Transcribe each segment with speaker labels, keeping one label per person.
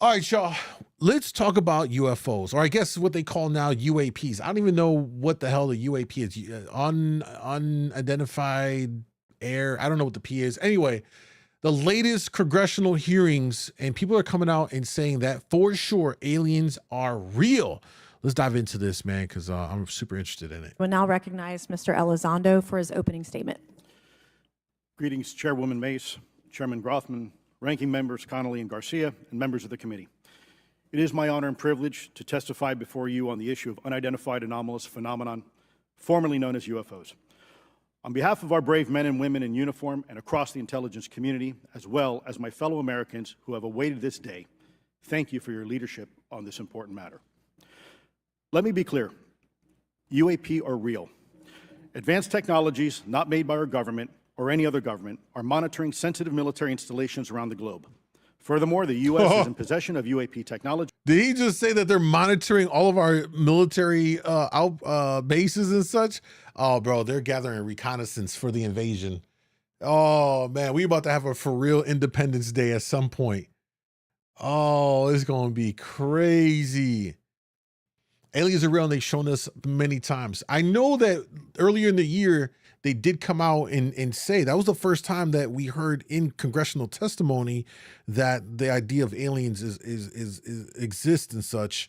Speaker 1: All right, y'all. Let's talk about UFOs, or I guess what they call now UAPs. I don't even know what the hell the UAP is. Unidentified air. I don't know what the P is. Anyway, the latest congressional hearings, and people are coming out and saying that for sure aliens are real. Let's dive into this, man, because I'm super interested in it.
Speaker 2: We'll now recognize Mr. Elizondo for his opening statement.
Speaker 3: Greetings, Chairwoman Mace, Chairman Grothman, Ranking Members Connolly and Garcia, and members of the committee. It is my honor and privilege to testify before you on the issue of unidentified anomalous phenomenon, formerly known as UFOs. On behalf of our brave men and women in uniform and across the intelligence community, as well as my fellow Americans who have awaited this day, thank you for your leadership on this important matter. Let me be clear, UAP are real. Advanced technologies not made by our government or any other government are monitoring sensitive military installations around the globe. Furthermore, the U.S. is in possession of UAP technology.
Speaker 1: Did he just say that they're monitoring all of our military bases and such? Oh, bro, they're gathering reconnaissance for the invasion. Oh, man, we about to have a for real Independence Day at some point. Oh, it's going to be crazy. Aliens are real, and they've shown us many times. I know that earlier in the year, they did come out and say that was the first time that we heard in congressional testimony that the idea of aliens exists and such.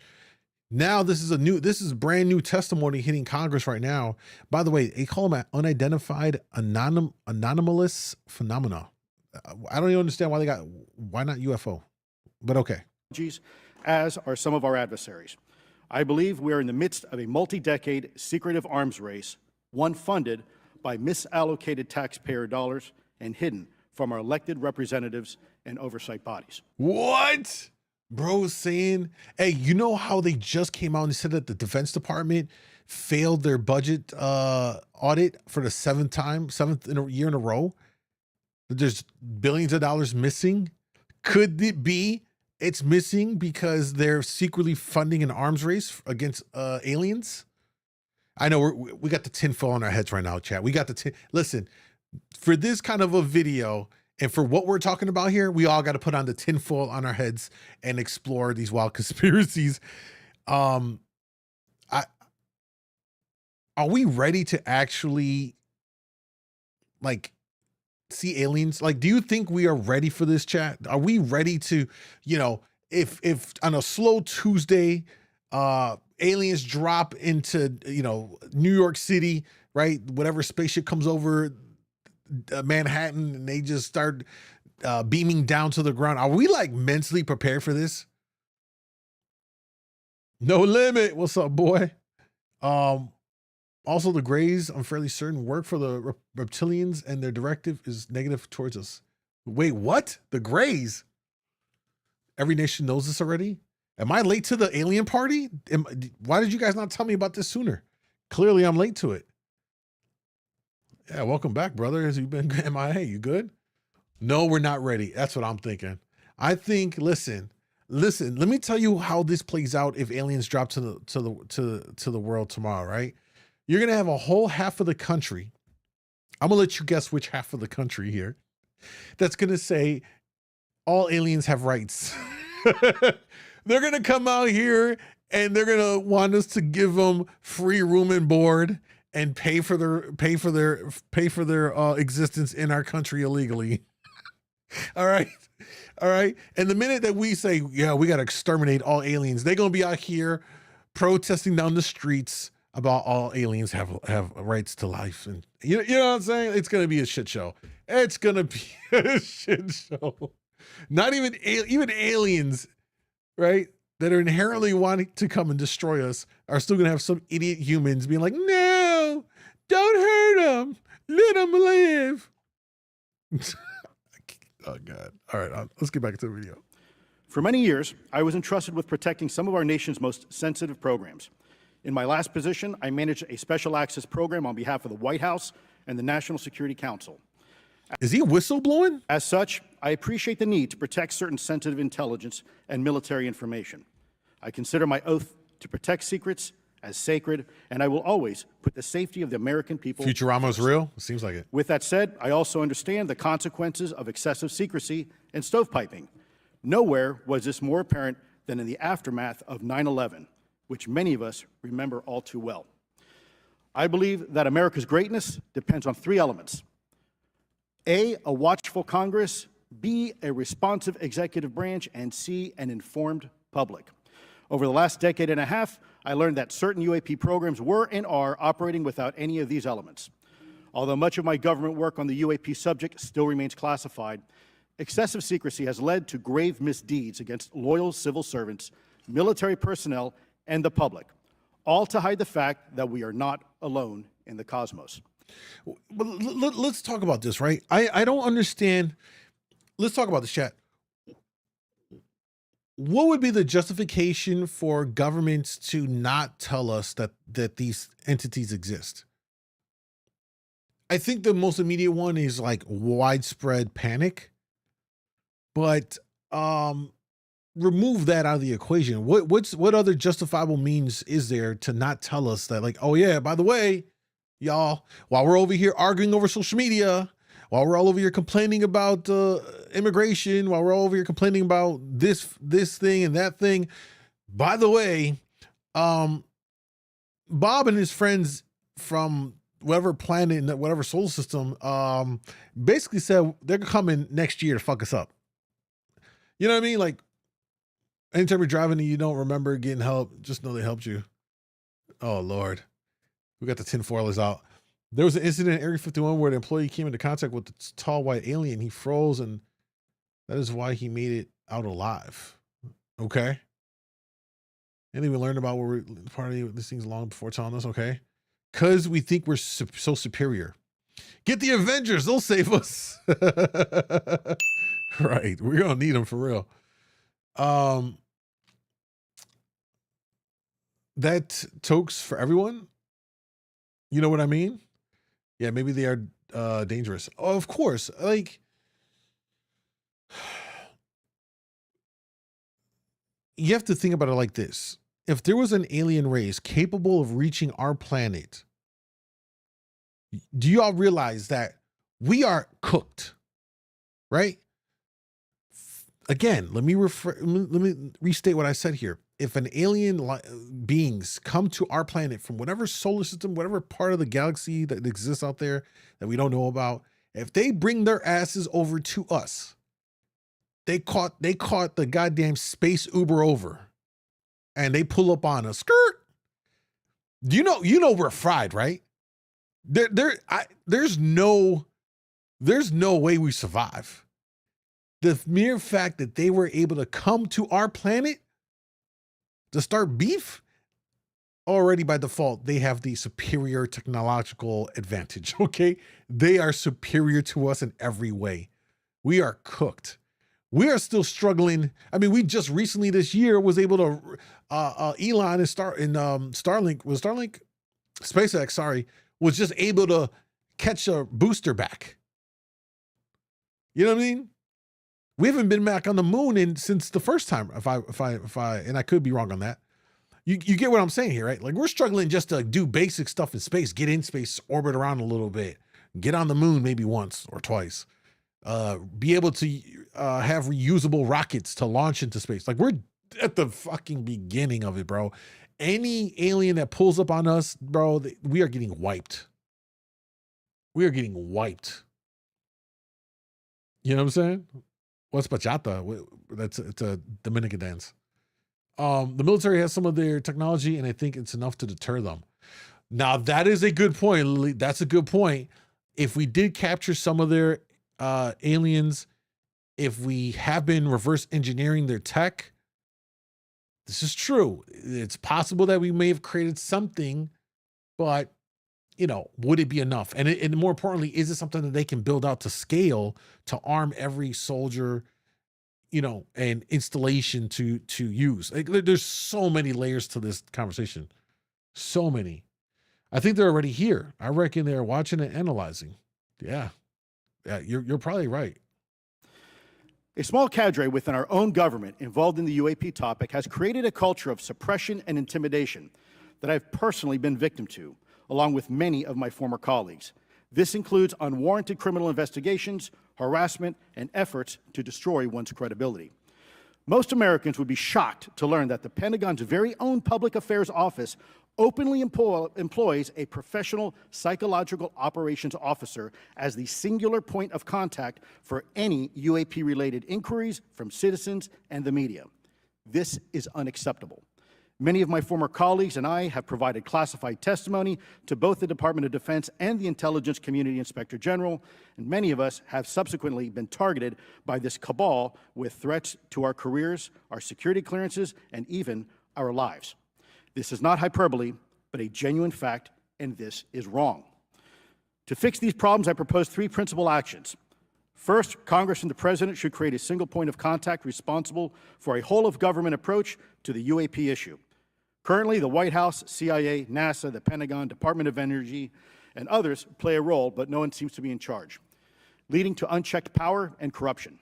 Speaker 1: Now this is brand new testimony hitting Congress right now. By the way, they call them unidentified anomalous phenomena. I don't even understand why not UFO, but okay.
Speaker 3: As are some of our adversaries. I believe we are in the midst of a multi-decade secretive arms race, one funded by misallocated taxpayer dollars and hidden from our elected representatives and oversight bodies.
Speaker 1: What? Bro saying, hey, you know how they just came out and said that the Defense Department failed their budget audit for the seventh year in a row? That there's billions of dollars missing? Could it be it's missing because they're secretly funding an arms race against aliens? I know we got the tinfoil on our heads right now, chat. We got the listen, for this kind of a video and for what we're talking about here, we all got to put on the tinfoil on our heads and explore these wild conspiracies. Are we ready to actually like see aliens? Like, do you think we are ready for this, chat? Are we ready to, if on a slow Tuesday, aliens drop into, New York City, right? Whatever spaceship comes over Manhattan and they just start beaming down to the ground. Are we like mentally prepared for this? No limit. What's up, boy? Also, the Greys, I'm fairly certain, work for the reptilians and their directive is negative towards us. Wait, what? The Greys? Every nation knows this already? Am I late to the alien party? Why did you guys not tell me about this sooner? Clearly, I'm late to it. Yeah, welcome back, brother. Has you been MIA? You good? No, we're not ready. That's what I'm thinking. I think, listen, let me tell you how this plays out if aliens drop to the world tomorrow, right? You're gonna have a whole half of the country. I'm gonna let you guess which half of the country here. That's gonna say all aliens have rights. They're going to come out here and they're going to want us to give them free room and board and pay for their existence in our country illegally. All right. And the minute that we say, yeah, we got to exterminate all aliens, they're going to be out here protesting down the streets about all aliens have rights to life. And you know what I'm saying? It's going to be a shit show. It's going to be a shit show. Not even aliens, right, that are inherently wanting to come and destroy us are still going to have some idiot humans being like, no, don't hurt them. Let them live. Oh, God. All right, let's get back to the video.
Speaker 3: For many years, I was entrusted with protecting some of our nation's most sensitive programs. In my last position, I managed a special access program on behalf of the White House and the National Security Council.
Speaker 1: Is he whistleblowing?
Speaker 3: As such, I appreciate the need to protect certain sensitive intelligence and military information. I consider my oath to protect secrets as sacred, and I will always put the safety of the American people
Speaker 1: Futurama is real? It seems like it.
Speaker 3: With that said, I also understand the consequences of excessive secrecy and stovepiping. Nowhere was this more apparent than in the aftermath of 9/11, which many of us remember all too well. I believe that America's greatness depends on three elements: A, a watchful Congress; B, a responsive executive branch; and C, an informed public. Over the last decade and a half, I learned that certain UAP programs were and are operating without any of these elements. Although much of my government work on the UAP subject still remains classified, excessive secrecy has led to grave misdeeds against loyal civil servants, military personnel, and the public, all to hide the fact that we are not alone in the cosmos.
Speaker 1: But let's talk about this, right? I don't understand. Let's talk about this, chat. What would be the justification for governments to not tell us that these entities exist? I think the most immediate one is like widespread panic, but remove that out of the equation. What other justifiable means is there to not tell us that, like, oh yeah, by the way, y'all, while we're over here arguing over social media, while we're all over here complaining about immigration, while we're all over here complaining about this thing and that thing, by the way, Bob and his friends from whatever planet and whatever solar system basically said they're coming next year to fuck us up. You know what I mean? Like, anytime you're driving and you don't remember getting help, just know they helped you. Oh Lord, we got the tinfoilers out. There was an incident in Area 51 where the employee came into contact with a tall white alien. He froze, and that is why he made it out alive. Okay. And we learned about where we're part of these things long before telling us. Okay. Because we think we're so superior. Get the Avengers. They'll save us. Right. We're going to need them for real. That tokes for everyone. You know what I mean? Yeah, maybe they are dangerous. Oh, of course. Like, you have to think about it like this. If there was an alien race capable of reaching our planet, do you all realize that we are cooked, right? Again, let me restate what I said here. If an alien beings come to our planet from whatever solar system, whatever part of the galaxy that exists out there that we don't know about, if they bring their asses over to us, they caught the goddamn space Uber over, and they pull up on us. Skirt. You know we're fried, right? There's no way we survive. The mere fact that they were able to come to our planet to start beef, already by default, they have the superior technological advantage, okay? They are superior to us in every way. We are cooked. We are still struggling. I mean, we just recently this year was able to, Elon and Starlink, was Starlink? SpaceX, sorry, was just able to catch a booster back. You know what I mean? We haven't been back on the moon since the first time. If I, and I could be wrong on that. You get what I'm saying here, right? Like, we're struggling just to do basic stuff in space, get in space, orbit around a little bit, get on the moon maybe once or twice, be able to have reusable rockets to launch into space. Like, we're at the fucking beginning of it, bro. Any alien that pulls up on us, bro, we are getting wiped. We are getting wiped. You know what I'm saying? What's bachata? It's a Dominican dance. The military has some of their technology, and I think it's enough to deter them. Now, that is a good point, Lily. That's a good point. If we did capture some of their aliens, if we have been reverse engineering their tech, this is true. It's possible that we may have created something, but, you know, would it be enough? And more importantly, is it something that they can build out to scale to arm every soldier, you know, and installation to use? Like, there's so many layers to this conversation. So many. I think they're already here. I reckon they're watching and analyzing. Yeah. Yeah, you're probably right.
Speaker 3: A small cadre within our own government involved in the UAP topic has created a culture of suppression and intimidation that I've personally been victim to, along with many of my former colleagues. This includes unwarranted criminal investigations, harassment, and efforts to destroy one's credibility. Most Americans would be shocked to learn that the Pentagon's very own Public Affairs Office openly employs a professional psychological operations officer as the singular point of contact for any UAP-related inquiries from citizens and the media. This is unacceptable. Many of my former colleagues and I have provided classified testimony to both the Department of Defense and the Intelligence Community Inspector General, and many of us have subsequently been targeted by this cabal with threats to our careers, our security clearances, and even our lives. This is not hyperbole, but a genuine fact, and this is wrong. To fix these problems, I propose 3 principal actions. First, Congress and the President should create a single point of contact responsible for a whole-of-government approach to the UAP issue. Currently, the White House, CIA, NASA, the Pentagon, Department of Energy, and others play a role, but no one seems to be in charge, leading to unchecked power and corruption.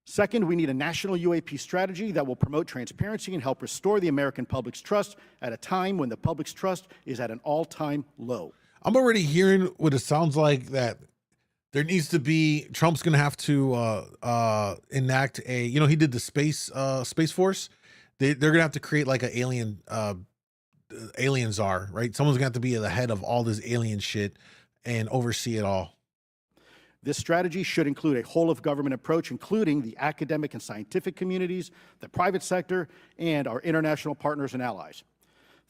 Speaker 3: Second, we need a national UAP strategy that will promote transparency and help restore the American public's trust at a time when the public's trust is at an all-time low.
Speaker 1: I'm already hearing what it sounds like, that there needs to be, Trump's going to have to enact a, you know, he did the Space Force. They're going to have to create like an alien czar, right? Someone's going to have to be the head of all this alien shit and oversee it all.
Speaker 3: This strategy should include a whole-of-government approach, including the academic and scientific communities, the private sector, and our international partners and allies.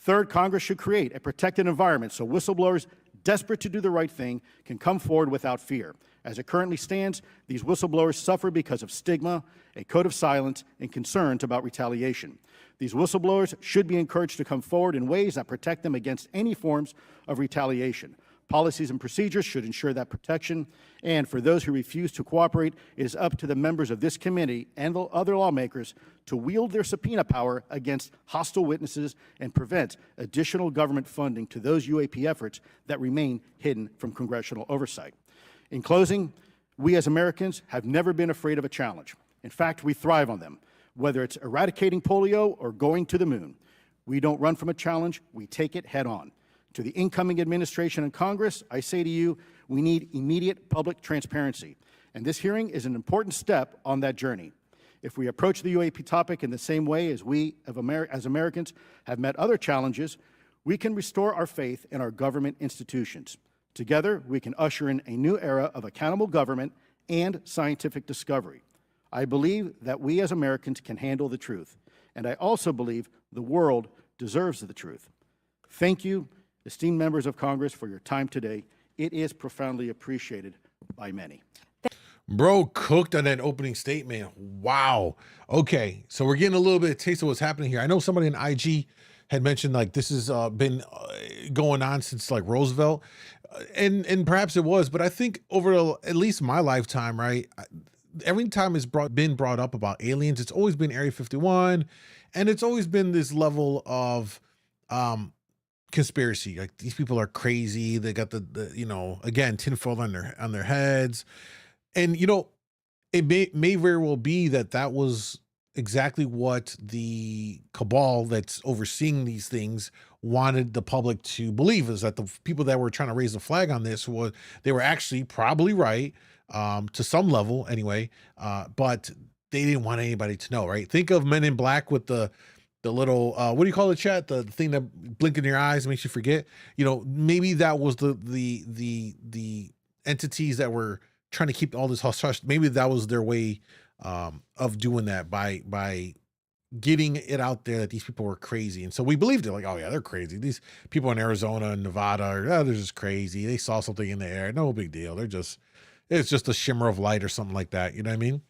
Speaker 3: Third, Congress should create a protected environment so whistleblowers desperate to do the right thing can come forward without fear. As it currently stands, these whistleblowers suffer because of stigma, a code of silence, and concerns about retaliation. These whistleblowers should be encouraged to come forward in ways that protect them against any forms of retaliation. Policies and procedures should ensure that protection, and for those who refuse to cooperate, it is up to the members of this committee and the other lawmakers to wield their subpoena power against hostile witnesses and prevent additional government funding to those UAP efforts that remain hidden from congressional oversight. In closing, we as Americans have never been afraid of a challenge. In fact, we thrive on them, whether it's eradicating polio or going to the moon. We don't run from a challenge, we take it head on. To the incoming administration and Congress, I say to you, we need immediate public transparency, and this hearing is an important step on that journey. If we approach the UAP topic in the same way as we as Americans have met other challenges, we can restore our faith in our government institutions. Together, we can usher in a new era of accountable government and scientific discovery. I believe that we as Americans can handle the truth, and I also believe the world deserves the truth. Thank you, esteemed members of Congress, for your time today. It is profoundly appreciated by many.
Speaker 1: Bro cooked on that opening statement. Wow. Okay, so we're getting a little bit of taste of what's happening here. I know somebody in IG had mentioned like this has been going on since like Roosevelt, and perhaps it was, but I think over at least my lifetime, right, every time it's been brought up about aliens, it's always been Area 51, and it's always been this level of conspiracy. Like, these people are crazy. They got the you know, again, tinfoil on their heads. And, you know, it may very well be that was exactly what the cabal that's overseeing these things wanted the public to believe, is that the people that were trying to raise the flag on this they were actually probably right, to some level anyway, but they didn't want anybody to know, right? Think of Men in Black with the little, what do you call it, chat? The thing that blink in your eyes makes you forget. You know, maybe that was the entities that were trying to keep all this hush. Maybe that was their way of doing that, by getting it out there that these people were crazy. And so we believed it, like, oh yeah, they're crazy. These people in Arizona and Nevada they're just crazy. They saw something in the air. No big deal. It's just a shimmer of light or something like that. You know what I mean?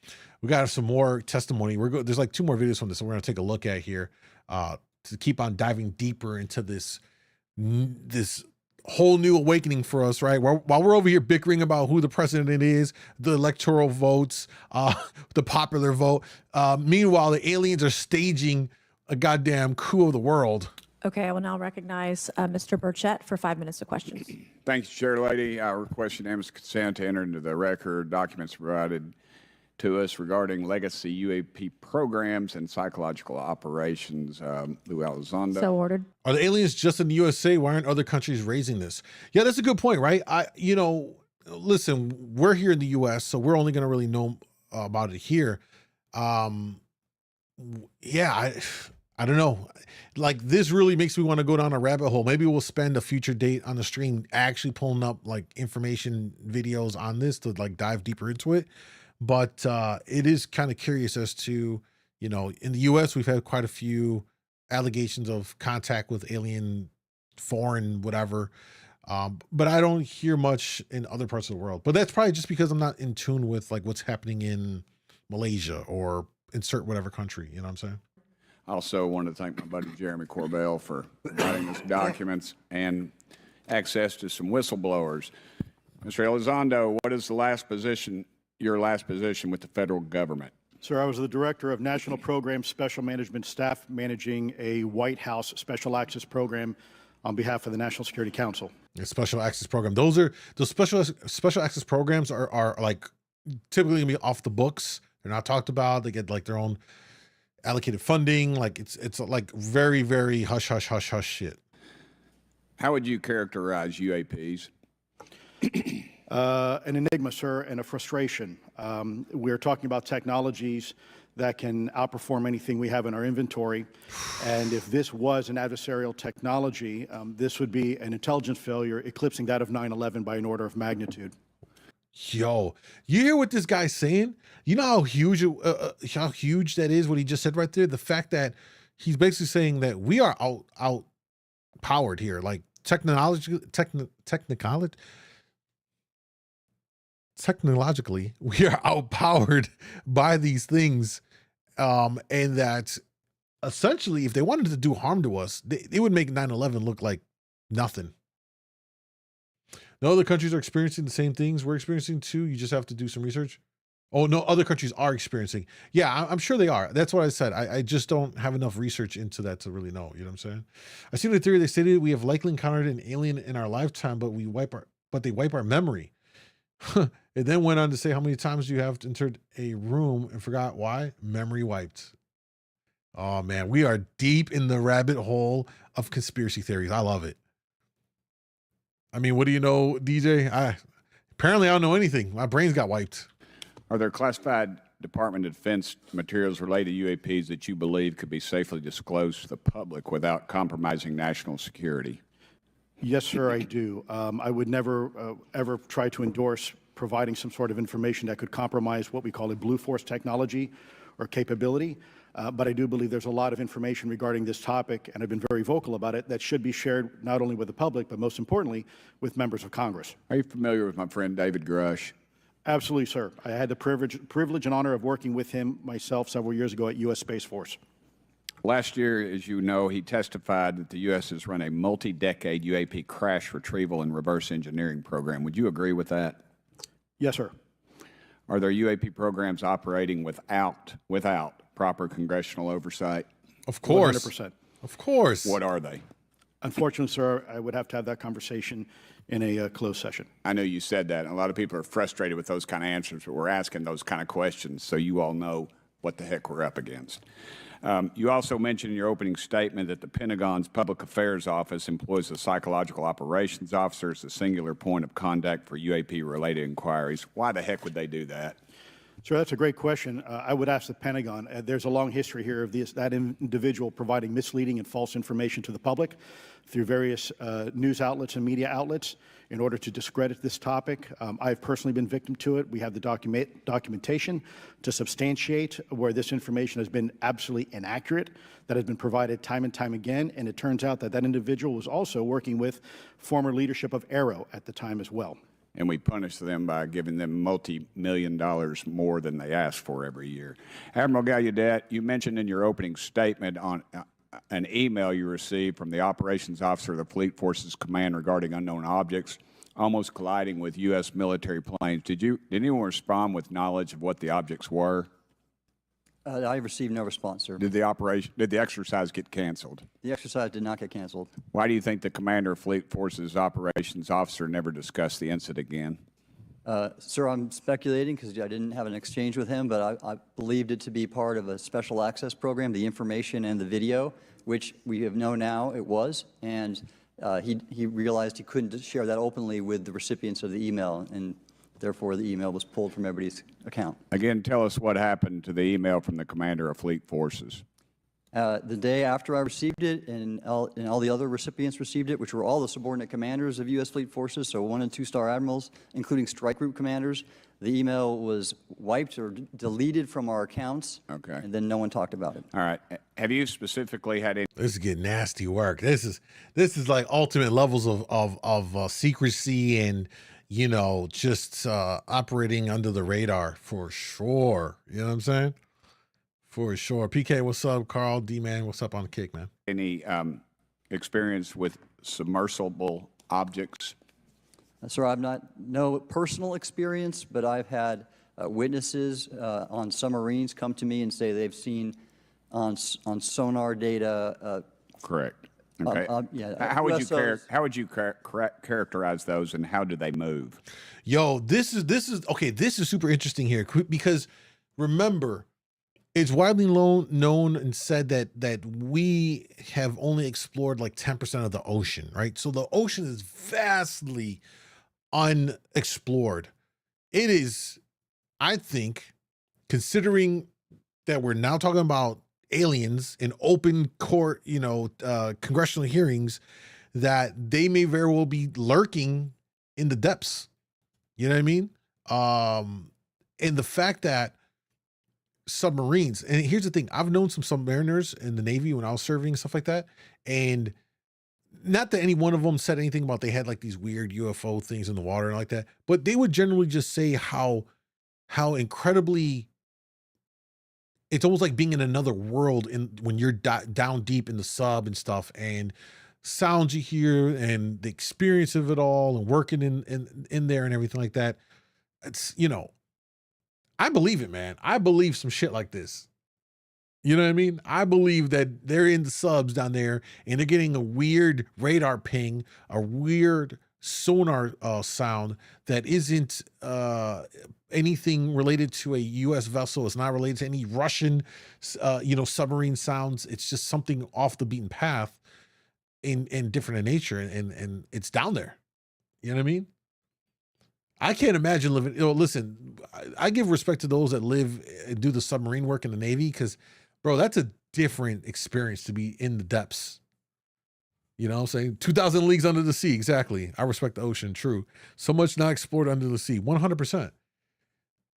Speaker 1: We got some more testimony. There's like 2 more videos from this that we're going to take a look at here, to keep on diving deeper into this whole new awakening for us, right? While we're over here bickering about who the president is, the electoral votes, the popular vote. Meanwhile, the aliens are staging a goddamn coup of the world.
Speaker 2: Okay, I will now recognize Mr. Burchett for 5 minutes of questions.
Speaker 4: Thank you, Chair Lady. I request unanimous consent to enter into the record documents provided to us regarding legacy UAP programs and psychological operations. Lou Elizondo.
Speaker 2: So ordered.
Speaker 1: Are the aliens just in the USA? Why aren't other countries raising this? Yeah, that's a good point, right? You know, listen, we're here in the US, so we're only going to really know about it here. yeah, I don't know. Like this really makes me want to go down a rabbit hole. Maybe we'll spend a future date on the stream actually pulling up like information videos on this to like dive deeper into it. But it is kind of curious as to, you know, in the US we've had quite a few allegations of contact with alien, foreign, whatever. But I don't hear much in other parts of the world. But that's probably just because I'm not in tune with like what's happening in Malaysia or insert whatever country, you know what I'm saying?
Speaker 4: I also want to thank my buddy Jeremy Corbell for providing us documents and access to some whistleblowers. Mr. Elizondo, what is your last position with the federal government?
Speaker 3: Sir, I was the Director of National Program Special Management Staff managing a White House Special Access Program on behalf of the National Security Council.
Speaker 1: A special access program. Those special access programs are like typically gonna be off the books. They're not talked about. They get like their own allocated funding. Like it's like very, very hush shit.
Speaker 4: How would you characterize UAPs?
Speaker 3: An enigma, sir, and a frustration. We're talking about technologies that can outperform anything we have in our inventory. And if this was an adversarial technology, this would be an intelligence failure eclipsing that of 9/11 by an order of magnitude.
Speaker 1: Yo, you hear what this guy's saying? You know how huge that is, what he just said right there? The fact that he's basically saying that we are out powered here, like technologically, we are outpowered by these things. And that essentially, if they wanted to do harm to us, they would make 9/11 look like nothing. No other countries are experiencing the same things we're experiencing too. You just have to do some research. Oh, no, other countries are experiencing. Yeah, I'm sure they are. That's what I said. I just don't have enough research into that to really know. You know what I'm saying? I see the theory they stated we have likely encountered an alien in our lifetime, but they wipe our memory. It then went on to say how many times you have entered a room and forgot why? Memory wiped. Oh man, we are deep in the rabbit hole of conspiracy theories. I love it. I mean, what do you know, DJ? Apparently I don't know anything. My brain's got wiped.
Speaker 4: Are there classified Department of Defense materials related to UAPs that you believe could be safely disclosed to the public without compromising national security?
Speaker 3: Yes, sir, I do. I would never, ever try to endorse providing some sort of information that could compromise what we call a blue force technology or capability. But I do believe there's a lot of information regarding this topic, and I've been very vocal about it, that should be shared not only with the public, but most importantly, with members of Congress.
Speaker 4: Are you familiar with my friend David Grush?
Speaker 3: Absolutely, sir. I had the privilege and honor of working with him myself several years ago at U.S. Space Force.
Speaker 4: Last year, as you know, he testified that the U.S. has run a multi-decade UAP crash retrieval and reverse engineering program. Would you agree with that?
Speaker 3: Yes, sir.
Speaker 4: Are there UAP programs operating without proper congressional oversight?
Speaker 1: Of course.
Speaker 3: 100%.
Speaker 1: Of course.
Speaker 4: What are they?
Speaker 3: Unfortunately, sir, I would have to have that conversation in a closed session.
Speaker 4: I know you said that, and a lot of people are frustrated with those kind of answers, but we're asking those kind of questions so you all know what the heck we're up against. You also mentioned in your opening statement that the Pentagon's Public Affairs Office employs a psychological operations officer as a singular point of contact for UAP-related inquiries. Why the heck would they do that?
Speaker 3: Sir, that's a great question. I would ask the Pentagon. There's a long history here of that individual providing misleading and false information to the public through various news outlets and media outlets in order to discredit this topic. I've personally been victim to it. We have the documentation to substantiate where this information has been absolutely inaccurate, that has been provided time and time again, and it turns out that that individual was also working with former leadership of Arrow at the time as well.
Speaker 4: And we punish them by giving them multi-million dollars more than they ask for every year. Admiral Gallaudet, you mentioned in your opening statement on an email you received from the operations officer of the Fleet Forces Command regarding unknown objects almost colliding with U.S. military planes. Did anyone respond with knowledge of what the objects were?
Speaker 5: I received no response, sir.
Speaker 4: Did the exercise get canceled?
Speaker 5: The exercise did not get canceled.
Speaker 4: Why do you think the commander of Fleet Forces operations officer never discussed the incident again?
Speaker 5: Sir, I'm speculating because I didn't have an exchange with him, but I believed it to be part of a special access program, the information and the video, which we have known now it was, and he realized he couldn't share that openly with the recipients of the email, and Therefore, the email was pulled from everybody's account.
Speaker 4: Again, tell us what happened to the email from the commander of fleet forces.
Speaker 5: The day after I received it, and all the other recipients received it, which were all the subordinate commanders of U.S. Fleet Forces, so 1- and 2-star admirals, including strike group commanders, the email was wiped or deleted from our accounts.
Speaker 4: Okay.
Speaker 5: And then no one talked about it.
Speaker 4: All right. Have you specifically had any?
Speaker 1: This is getting nasty work. This is like ultimate levels of secrecy and, you know, just operating under the radar for sure. You know what I'm saying? For sure. PK, what's up? Carl, D-Man, what's up on the kick, man?
Speaker 4: Any experience with submersible objects?
Speaker 5: Sir, I've no personal experience, but I've had witnesses on submarines come to me and say they've seen on sonar data.
Speaker 4: Correct. Okay. How would you characterize those, and how do they move?
Speaker 1: Yo, this is okay. This is super interesting here because remember, it's widely known and said that we have only explored like 10% of the ocean, right? So the ocean is vastly unexplored. It is, I think, considering that we're now talking about aliens in open court, you know, congressional hearings, that they may very well be lurking in the depths. You know what I mean? And the fact that submarines, and here's the thing, I've known some submariners in the Navy when I was serving and stuff like that, and not that any one of them said anything about they had like these weird UFO things in the water and like that, but they would generally just say how incredibly it's almost like being in another world when you're down deep in the sub and stuff, and sounds you hear and the experience of it all and working in there and everything like that. It's, you know, I believe it, man. I believe some shit like this. You know what I mean? I believe that they're in the subs down there and they're getting a weird radar ping, a weird sonar sound that isn't anything related to a U.S. vessel. It's not related to any Russian, submarine sounds. It's just something off the beaten path and different in nature. And it's down there. You know what I mean? I can't imagine living. Listen, I give respect to those that live and do the submarine work in the Navy because, bro, that's a different experience to be in the depths. You know what I'm saying? 2,000 leagues under the sea. Exactly. I respect the ocean. True. So much not explored under the sea. 100%.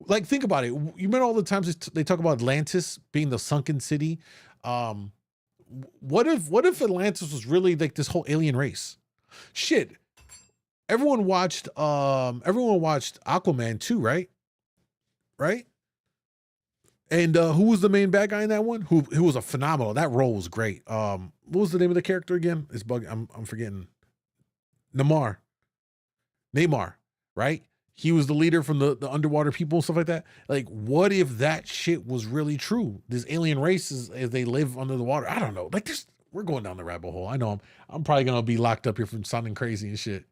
Speaker 1: Like, think about it. You remember all the times they talk about Atlantis being the sunken city? What if Atlantis was really like this whole alien race? Shit. Everyone watched Aquaman 2, right? Right? And who was the main bad guy in that one? Who was a phenomenal. That role was great. What was the name of the character again? It's I'm forgetting. Neymar, right? He was the leader from the underwater people and stuff like that. Like, what if that shit was really true? These alien races, as they live under the water. I don't know. Like, we're going down the rabbit hole. I know I'm probably gonna be locked up here from sounding crazy and shit.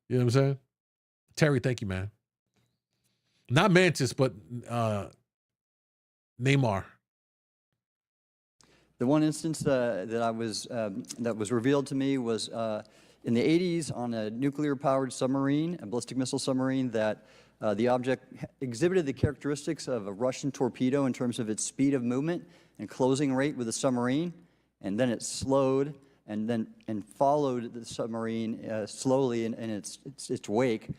Speaker 1: You know what I'm saying? Terry, thank you, man. Not Mantis, but Neymar.
Speaker 5: The one instance that was revealed to me was in the 80s on a nuclear-powered submarine, a ballistic missile submarine, that the object exhibited the characteristics of a Russian torpedo in terms of its speed of movement and closing rate with the submarine, and then it slowed and followed the submarine slowly in its wake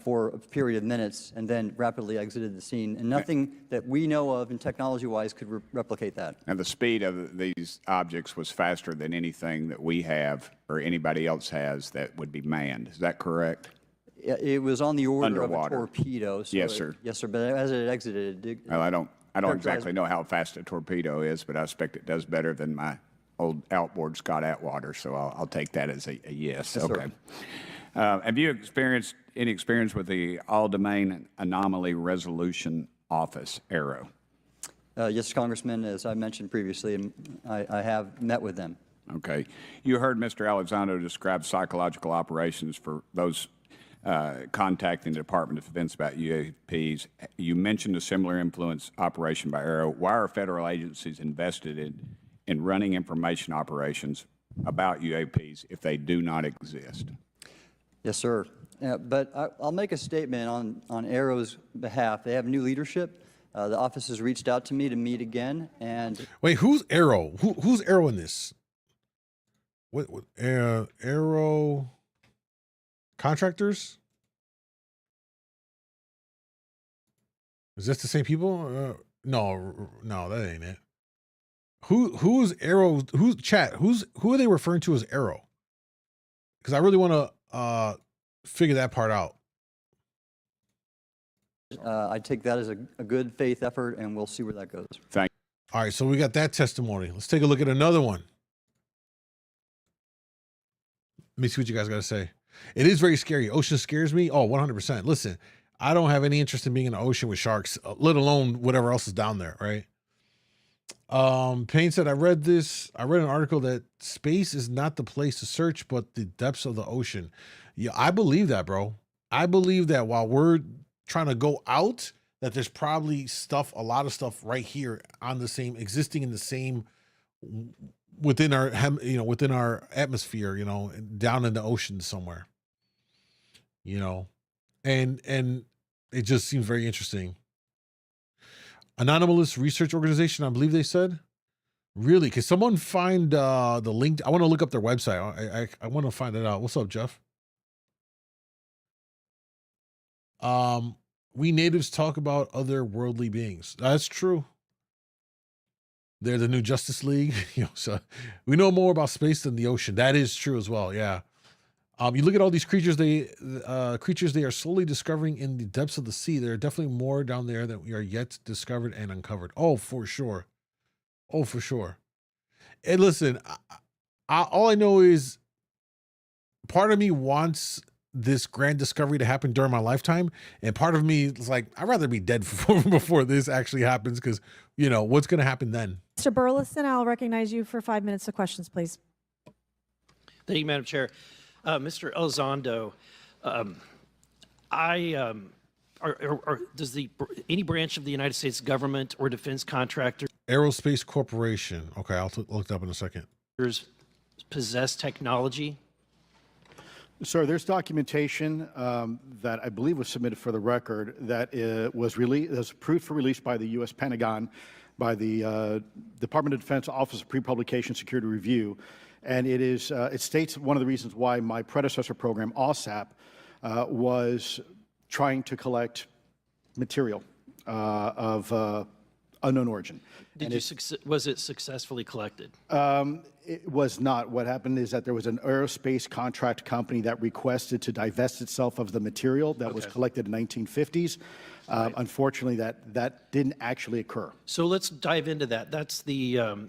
Speaker 5: for a period of minutes, and then rapidly exited the scene. And nothing that we know of and technology-wise could replicate that.
Speaker 4: And the speed of these objects was faster than anything that we have or anybody else has that would be manned. Is that correct?
Speaker 5: It was on the order
Speaker 4: Underwater.
Speaker 5: of a torpedo. So
Speaker 4: Yes, sir.
Speaker 5: Yes, sir. But as it exited,
Speaker 4: Well, I don't exactly know how fast a torpedo is, but I expect it does better than my old outboard Scott Atwater, so I'll take that as a yes.
Speaker 5: Yes,
Speaker 4: okay.
Speaker 5: sir.
Speaker 4: Have you experienced any experience with the All-Domain Anomaly Resolution Office, ARROW?
Speaker 5: Yes, Congressman, as I mentioned previously, and I have met with them.
Speaker 4: Okay. You heard Mr. Alexander describe psychological operations for those contacting the Department of Defense about UAPs. You mentioned a similar influence operation by ARROW. Why are federal agencies invested in running information operations about UAPs if they do not exist?
Speaker 5: Yes, sir. Yeah, but I'll make a statement on Arrow's behalf. They have new leadership. The office has reached out to me to meet again, and
Speaker 1: Wait, who's Arrow? Who's Arrow in this? What Arrow contractors? Is this the same people? No, that ain't it. Who's Arrow? Who are they referring to as Arrow? Because I really want to figure that part out.
Speaker 5: I take that as a good faith effort, and we'll see where that goes.
Speaker 4: Thank
Speaker 1: All right, so we got that testimony. Let's take a look at another one. Let me see what you guys got to say. It is very scary. Ocean scares me. Oh, 100%. Listen, I don't have any interest in being in the ocean with sharks, let alone whatever else is down there, right? Payne said, I read an article that space is not the place to search, but the depths of the ocean. Yeah, I believe that, bro. I believe that while we're trying to go out, that there's probably a lot of stuff right here existing in the same, within our atmosphere, down in the ocean somewhere, and it just seems very interesting. Anonymous Research Organization, I believe they said. Really? Can someone find the link? I want to look up their website. I want to find it out. What's up, Jeff? We natives talk about other worldly beings. That's true. They're the new Justice League. So we know more about space than the ocean. That is true as well. Yeah. You look at all these creatures they are slowly discovering in the depths of the sea. There are definitely more down there that we are yet discovered and uncovered. Oh, for sure. Oh, for sure. And listen, all I know is part of me wants this grand discovery to happen during my lifetime. And part of me is like, I'd rather be dead before this actually happens, because, what's going to happen then?
Speaker 2: Mr. Burleson, I'll recognize you for 5 minutes of questions, please.
Speaker 6: Thank you, Madam Chair. Mr. Elizondo, does any branch of the United States government or defense contractors
Speaker 1: Aerospace Corporation. Okay, I'll look it up in a second.
Speaker 6: possess technology?
Speaker 3: Sir, there's documentation that I believe was submitted for the record that was approved for release by the U.S. Pentagon, by the Department of Defense Office of Pre-Publication Security Review. And it states one of the reasons why my predecessor program, OSAP, was trying to collect material of unknown origin.
Speaker 6: Was it successfully collected?
Speaker 3: It was not. What happened is that there was an aerospace contract company that requested to divest itself of the material that was collected in the 1950s. Right. Unfortunately, that didn't actually occur.
Speaker 6: So let's dive into that. That's the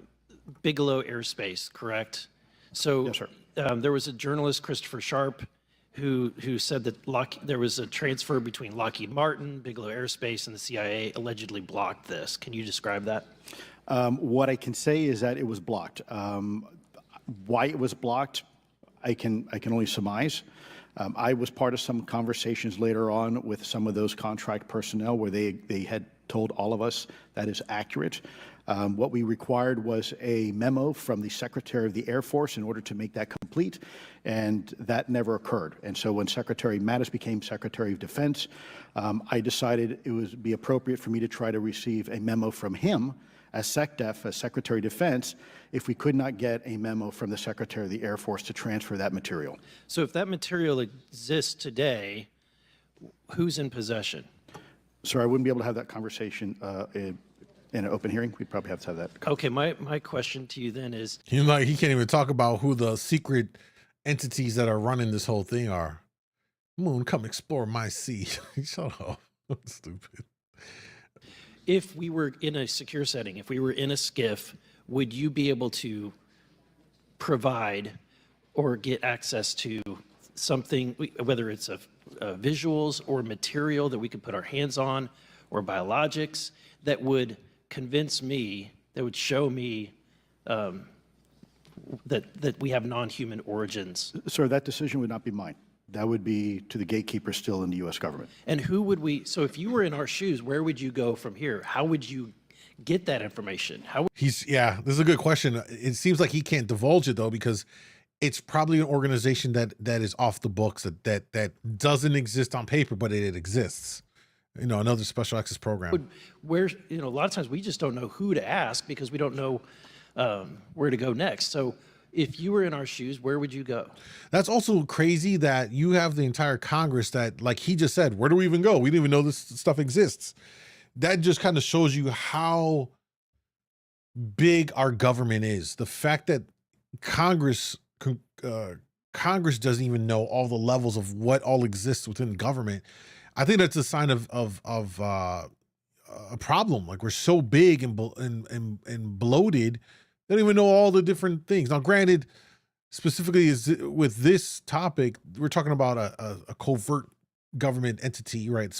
Speaker 6: Bigelow Aerospace, correct? So
Speaker 3: yes, sir.
Speaker 6: There was a journalist, Christopher Sharp, who said that there was a transfer between Lockheed Martin, Bigelow Aerospace, and the CIA allegedly blocked this. Can you describe that?
Speaker 3: What I can say is that it was blocked. Why it was blocked, I can only surmise. I was part of some conversations later on with some of those contract personnel where they had told all of us that is accurate. What we required was a memo from the Secretary of the Air Force in order to make that complete, and that never occurred. And so when Secretary Mattis became Secretary of Defense, I decided it would be appropriate for me to try to receive a memo from him as SecDef, as Secretary of Defense, if we could not get a memo from the Secretary of the Air Force to transfer that material.
Speaker 6: So if that material exists today, who's in possession?
Speaker 3: Sir, I wouldn't be able to have that conversation in an open hearing. We'd probably have to have that.
Speaker 6: Okay, my question to you then is...
Speaker 1: he can't even talk about who the secret entities that are running this whole thing are. Moon, come explore my sea. Shut up. Stupid.
Speaker 6: If we were in a secure setting, if we were in a skiff, would you be able to provide or get access to something, whether it's visuals or material that we could put our hands on, or biologics, that would convince me, that would show me that we have non-human origins?
Speaker 3: Sir, that decision would not be mine. That would be to the gatekeeper still in the U.S. government.
Speaker 6: And who would so if you were in our shoes, where would you go from here? How would you get that information?
Speaker 1: This is a good question. It seems like he can't divulge it though, because it's probably an organization that is off the books, that doesn't exist on paper, but it exists. Another special access program.
Speaker 6: Where, a lot of times we just don't know who to ask because we don't know where to go next. So if you were in our shoes, where would you go?
Speaker 1: That's also crazy that you have the entire Congress that, like he just said, where do we even go? We didn't even know this stuff exists. That just kind of shows you how big our government is. The fact that Congress doesn't even know all the levels of what all exists within government. I think that's a sign of a problem. Like, we're so big and bloated, they don't even know all the different things. Now, granted, specifically with this topic, we're talking about a covert government entity, right?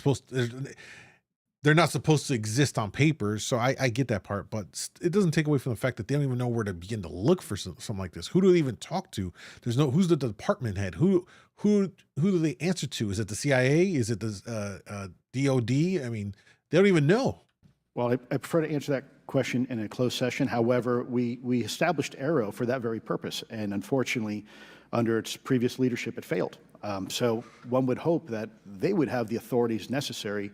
Speaker 1: They're not supposed to exist on paper, so I get that part, but it doesn't take away from the fact that they don't even know where to begin to look for something like this. Who do they even talk to? Who's the department head? Who do they answer to? Is it the CIA? Is it the DOD? I mean, they don't even know.
Speaker 3: Well, I prefer to answer that question in a closed session. However, we established Arrow for that very purpose, and unfortunately, under its previous leadership, it failed. So one would hope that they would have the authorities necessary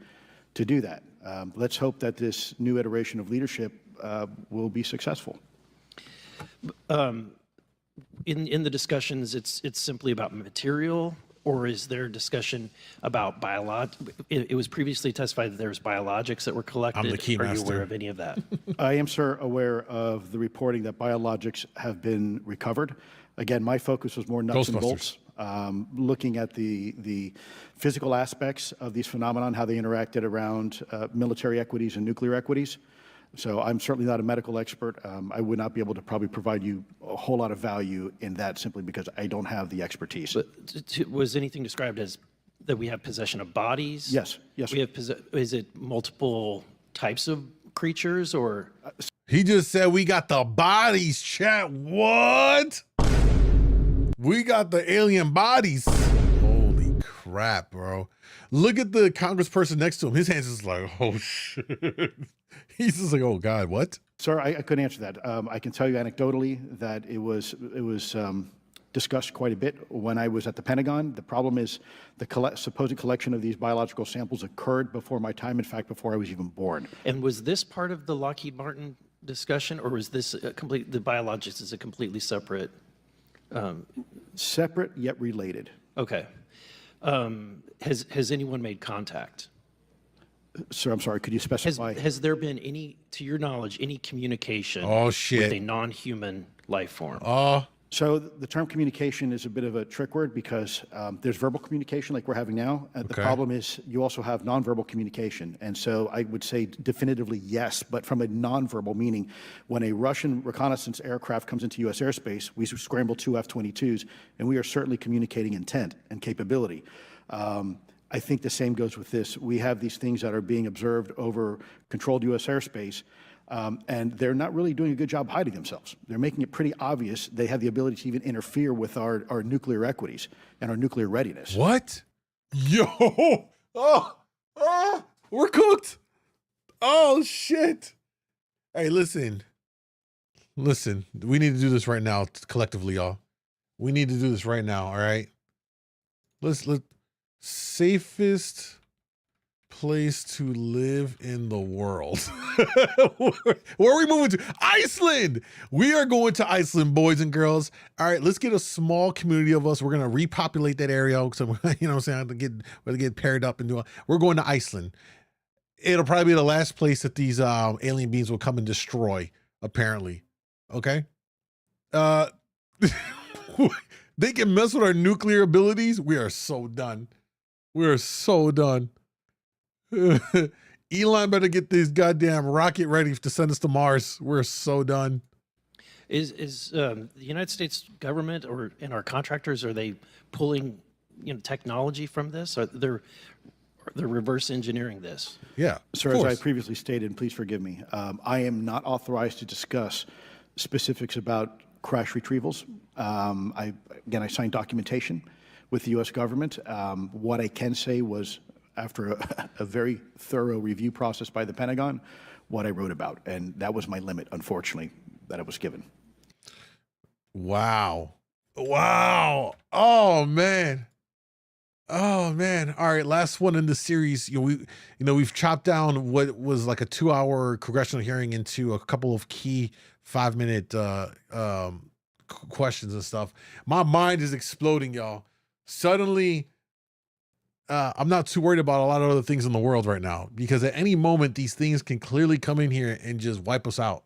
Speaker 3: to do that. Let's hope that this new iteration of leadership will be successful.
Speaker 6: In the discussions, it's simply about material, or is there discussion about it was previously testified that there's biologics that were collected.
Speaker 1: I'm the key
Speaker 6: Are you
Speaker 1: master.
Speaker 6: aware of any of that?
Speaker 3: I am, sir, aware of the reporting that biologics have been recovered. Again, my focus was more nuts and bolts, looking at the physical aspects of these phenomenon, how they interacted around military equities and nuclear equities. So I'm certainly not a medical expert. I would not be able to probably provide you a whole lot of value in that simply because I don't have the expertise.
Speaker 6: But was anything described as that we have possession of bodies?
Speaker 3: Yes, yes.
Speaker 6: We have is it multiple types of creatures, or?
Speaker 1: He just said we got the bodies, chat. What? We got the alien bodies. Holy crap, bro. Look at the congressperson next to him. His hands is like, oh shit. He's just like, oh God, what?
Speaker 3: Sir, I couldn't answer that. I can tell you anecdotally that it was discussed quite a bit when I was at the Pentagon. The problem is the supposed collection of these biological samples occurred before my time, in fact, before I was even born.
Speaker 6: And was this part of the Lockheed Martin discussion, or was this the biologics is a completely separate?
Speaker 3: Separate yet related.
Speaker 6: Okay. Has anyone made contact?
Speaker 3: Sir, I'm sorry, could you specify?
Speaker 6: Has there been any, to your knowledge, any communication
Speaker 1: Oh, shit.
Speaker 6: with a non-human life form?
Speaker 1: Oh,
Speaker 3: So the term communication is a bit of a trick word because there's verbal communication like we're having now. The
Speaker 1: Okay.
Speaker 3: problem is you also have nonverbal communication. And so I would say definitively yes, but from a nonverbal meaning, when a Russian reconnaissance aircraft comes into U.S. airspace, we scramble 2 F-22s, and we are certainly communicating intent and capability. I think the same goes with this. We have these things that are being observed over controlled U.S. airspace, and they're not really doing a good job hiding themselves. They're making it pretty obvious they have the ability to even interfere with our nuclear equities and our nuclear readiness.
Speaker 1: what? Yo, we're cooked. Oh shit. Hey, listen, we need to do this right now collectively, y'all. We need to do this right now. All right. Let's safest place to live in the world. Where are we moving to? Iceland. We are going to Iceland, boys and girls. All right, let's get a small community of us. We're gonna repopulate that area. So you know what I'm saying? We're get paired up and do. We're going to Iceland. It'll probably be the last place that these alien beings will come and destroy. Apparently, okay. They can mess with our nuclear abilities. We are so done. We're so done. Elon better get this goddamn rocket ready to send us to Mars. We're so done.
Speaker 6: Is the United States government and our contractors, are they pulling technology from this? Or they're reverse engineering this?
Speaker 1: Yeah.
Speaker 3: Sir, as I previously stated, and please forgive me, I am not authorized to discuss specifics about crash retrievals. I signed documentation with the U.S. government. What I can say was, after a very thorough review process by the Pentagon, what I wrote about. And that was my limit, unfortunately, that I was given.
Speaker 1: Wow. Wow. Oh man. Oh man. All right. Last one in the series. We've chopped down what was like a 2-hour congressional hearing into a couple of key 5-minute questions and stuff. My mind is exploding, y'all. Suddenly, I'm not too worried about a lot of other things in the world right now, because at any moment these things can clearly come in here and just wipe us out.